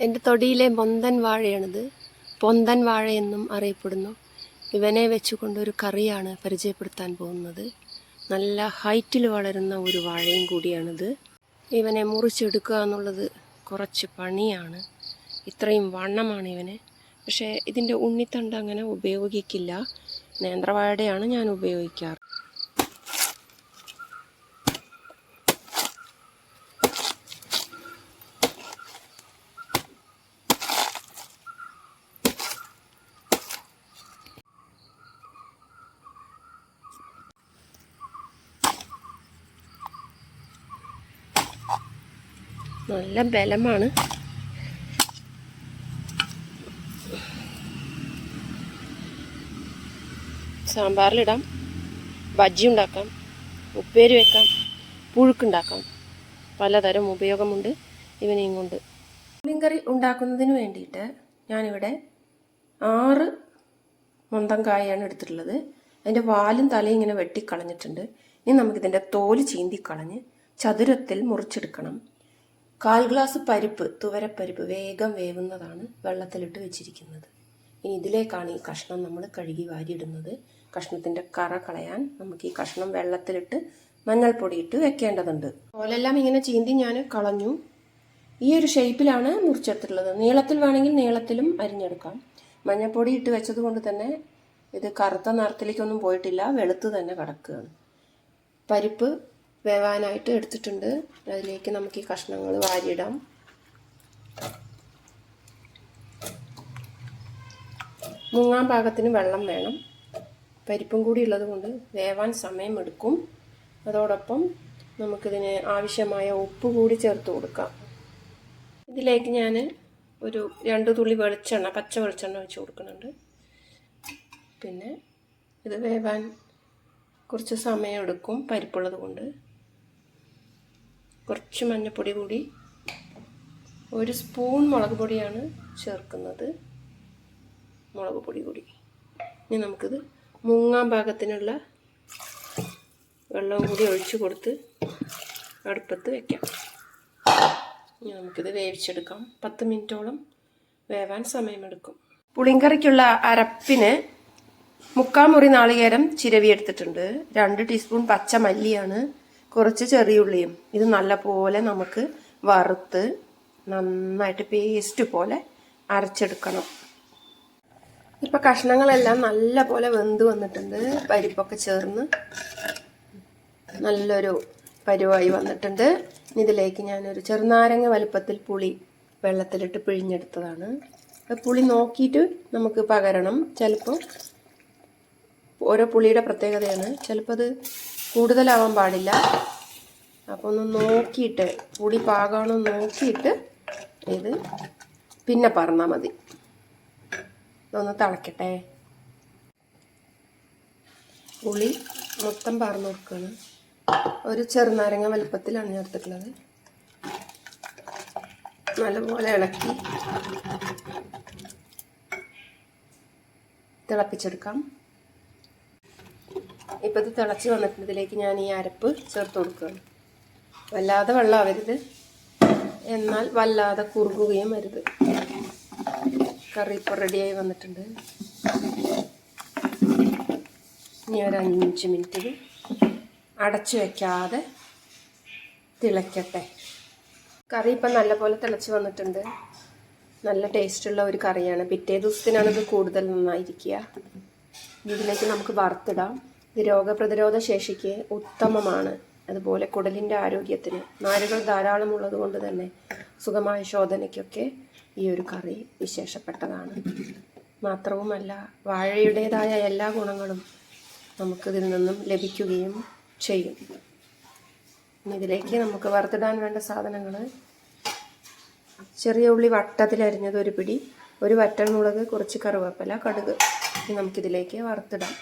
എൻ്റെ തൊടിയിലെ പൊന്തൻ വാഴയാണിത്. പൊന്തൻ വാഴ എന്നും അറിയപ്പെടുന്നു. ഇവനെ വെച്ചുകൊണ്ടൊരു കറിയാണ് പരിചയപ്പെടുത്താൻ പോകുന്നത്. നല്ല ഹൈറ്റിൽ വളരുന്ന ഒരു വാഴയും കൂടിയാണിത്. ഇവനെ മുറിച്ചെടുക്കുക എന്നുള്ളത് കുറച്ച് പണിയാണ്. ഇത്രയും വണ്ണമാണ് ഇവന്. പക്ഷേ ഇതിൻ്റെ ഉണ്ണിത്തണ്ട് അങ്ങനെ ഉപയോഗിക്കില്ല. നേന്ത്രവാഴയാണ് ഞാൻ ഉപയോഗിക്കാറ്. നല്ല ബലമാണ്. സാമ്പാറിലിടാം, ബജ്ജി ഉണ്ടാക്കാം, ഉപ്പേരി വെക്കാം, പുഴുക്കുണ്ടാക്കാം. പലതരം ഉപയോഗമുണ്ട് ഇവനെയും കൊണ്ട്. മീൻകറി ഉണ്ടാക്കുന്നതിന് വേണ്ടിയിട്ട് ഞാനിവിടെ 6 മൊന്തങ്കായാണ് എടുത്തിട്ടുള്ളത്. അതിൻ്റെ വാലും തലയും ഇങ്ങനെ വെട്ടിക്കളഞ്ഞിട്ടുണ്ട്. ഇനി നമുക്കിതിൻ്റെ തോല് ചീന്തിക്കളഞ്ഞ് ചതുരത്തിൽ മുറിച്ചെടുക്കണം. 1/4 ഗ്ലാസ് പരിപ്പ്, തുവരപ്പരിപ്പ് വേഗം വേവുന്നതാണ്, വെള്ളത്തിലിട്ട് വെച്ചിരിക്കുന്നത്. ഇനി ഇതിലേക്കാണ് ഈ കഷ്ണം നമ്മൾ കഴുകി വാരിയിടുന്നത്. കഷ്ണത്തിൻ്റെ കറ കളയാൻ നമുക്ക് ഈ കഷ്ണം വെള്ളത്തിലിട്ട് മഞ്ഞൾപ്പൊടി ഇട്ട് വെക്കേണ്ടതുണ്ട്. തോലെല്ലാം ഇങ്ങനെ ചീന്തി ഞാൻ കളഞ്ഞു. ഈ ഒരു ഷേപ്പിലാണ് മുറിച്ചെടുത്തിട്ടുള്ളത്. നീളത്തിൽ വേണമെങ്കിൽ നീളത്തിലും അരിഞ്ഞെടുക്കാം. മഞ്ഞൾപ്പൊടി ഇട്ട് വെച്ചത് കൊണ്ട് തന്നെ ഇത് കറുത്ത നിറത്തിലേക്കൊന്നും പോയിട്ടില്ല, വെളുത്ത് തന്നെ കിടക്കുകയാണ്. പരിപ്പ് വേവാനായിട്ട് എടുത്തിട്ടുണ്ട്. അതിലേക്ക് നമുക്ക് ഈ കഷ്ണങ്ങൾ വാരിയിടാം. മുങ്ങാൻ പാകത്തിന് വെള്ളം വേണം. പരിപ്പും കൂടി ഉള്ളത് കൊണ്ട് വേവാൻ സമയമെടുക്കും. അതോടൊപ്പം നമുക്കിതിന് ആവശ്യമായ ഉപ്പ് കൂടി ചേർത്ത് കൊടുക്കാം. ഇതിലേക്ക് ഞാൻ ഒരു 2 തുള്ളി വെളിച്ചെണ്ണ, പച്ച വെളിച്ചെണ്ണ ഒഴിച്ച് കൊടുക്കുന്നുണ്ട്. പിന്നെ ഇത് വേവാൻ കുറച്ച് സമയമെടുക്കും പരിപ്പുള്ളത് കൊണ്ട്. കുറച്ച് മഞ്ഞൾപ്പൊടി കൂടി, 1 സ്പൂൺ മുളക് പൊടിയാണ് ചേർക്കുന്നത്. മുളക് പൊടി കൂടി. ഇനി നമുക്കിത് മുങ്ങാൻ പാകത്തിനുള്ള വെള്ളവും കൂടി ഒഴിച്ച് കൊടുത്ത് അടുപ്പത്ത് വയ്ക്കാം. ഇനി നമുക്കിത് വേവിച്ചെടുക്കാം. 10 മിനിറ്റോളം വേവാൻ സമയമെടുക്കും. പുളിങ്കറിക്കുള്ള അരപ്പിന് 3/4 മുറി നാളികേരം ചിരവിയെടുത്തിട്ടുണ്ട്. 2 ടീസ്പൂൺ പച്ചമല്ലിയാണ്, കുറച്ച് ചെറിയുള്ളിയും. ഇത് നല്ലപോലെ നമുക്ക് വറുത്ത് നന്നായിട്ട് പേസ്റ്റ് പോലെ അരച്ചെടുക്കണം. ഇപ്പം കഷ്ണങ്ങളെല്ലാം നല്ല പോലെ വെന്ത് വന്നിട്ടുണ്ട്. പരിപ്പൊക്കെ ചേർന്ന് നല്ലൊരു പരുവായി വന്നിട്ടുണ്ട്. ഇതിലേക്ക് ഞാനൊരു ചെറുനാരങ്ങ വലുപ്പത്തിൽ പുളി വെള്ളത്തിലിട്ട് പിഴിഞ്ഞെടുത്തതാണ്. പുളി നോക്കിയിട്ട് നമുക്ക് പകരണം. ചിലപ്പോൾ ഓരോ പുളിയുടെ പ്രത്യേകതയാണ്. ചിലപ്പോൾ അത് കൂടുതലാവാൻ പാടില്ല. അപ്പോൾ ഒന്ന് നോക്കിയിട്ട്, പുളി പാകമാണോ നോക്കിയിട്ട് ഇത് പിന്നെ പറഞ്ഞാൽ മതി. ഇതൊന്ന് തിളക്കട്ടെ. പുളി മൊത്തം പറന്ന് കൊടുക്കുകയാണ്. ഒരു ചെറുനാരങ്ങ വലുപ്പത്തിലാണ് ഞാൻ എടുത്തിട്ടുള്ളത്. നല്ലപോലെ ഇളക്കി തിളപ്പിച്ചെടുക്കാം. ഇപ്പം ഇത് തിളച്ച് വന്നിട്ടുണ്ട്. ഇതിലേക്ക് ഞാൻ ഈ അരപ്പ് ചേർത്ത് കൊടുക്കുകയാണ്. വല്ലാതെ വെള്ളമാവരുത്, എന്നാൽ വല്ലാതെ കുറുകുകയും വരുത്. കറി ഇപ്പോൾ റെഡിയായി വന്നിട്ടുണ്ട്. ഇനി ഒരു 5 മിനിറ്റിൽ അടച്ചു വയ്ക്കാതെ തിളയ്ക്കട്ടെ. കറി ഇപ്പം നല്ലപോലെ തിളച്ച് വന്നിട്ടുണ്ട്. നല്ല ടേസ്റ്റുള്ള ഒരു കറിയാണ്. പിറ്റേ ദിവസത്തിനാണ് ഇത് കൂടുതൽ നന്നായിരിക്കുക. ഇതിലേക്ക് നമുക്ക് വറുത്തിടാം. ഇത് രോഗപ്രതിരോധ ശേഷിക്ക് ഉത്തമമാണ്. അതുപോലെ കുടലിൻ്റെ ആരോഗ്യത്തിന് നാരുകൾ ധാരാളം ഉള്ളത് കൊണ്ട് തന്നെ സുഖമായ ശോധനയ്ക്കൊക്കെ ഈ ഒരു കറി വിശേഷപ്പെട്ടതാണ്. മാത്രവുമല്ല, വാഴയുടേതായ എല്ലാ ഗുണങ്ങളും നമുക്കിതിൽ നിന്നും ലഭിക്കുകയും ചെയ്യും. ഇതിലേക്ക് നമുക്ക് വറുത്തിടാൻ വേണ്ട സാധനങ്ങൾ: ചെറിയ ഉള്ളി വട്ടത്തിലരിഞ്ഞത് 1 പിടി, 1 വറ്റൽമുളക്, കുറച്ച് കറിവേപ്പില, കടുക്. ഇനി നമുക്കിതിലേക്ക് വറുത്തിടാം.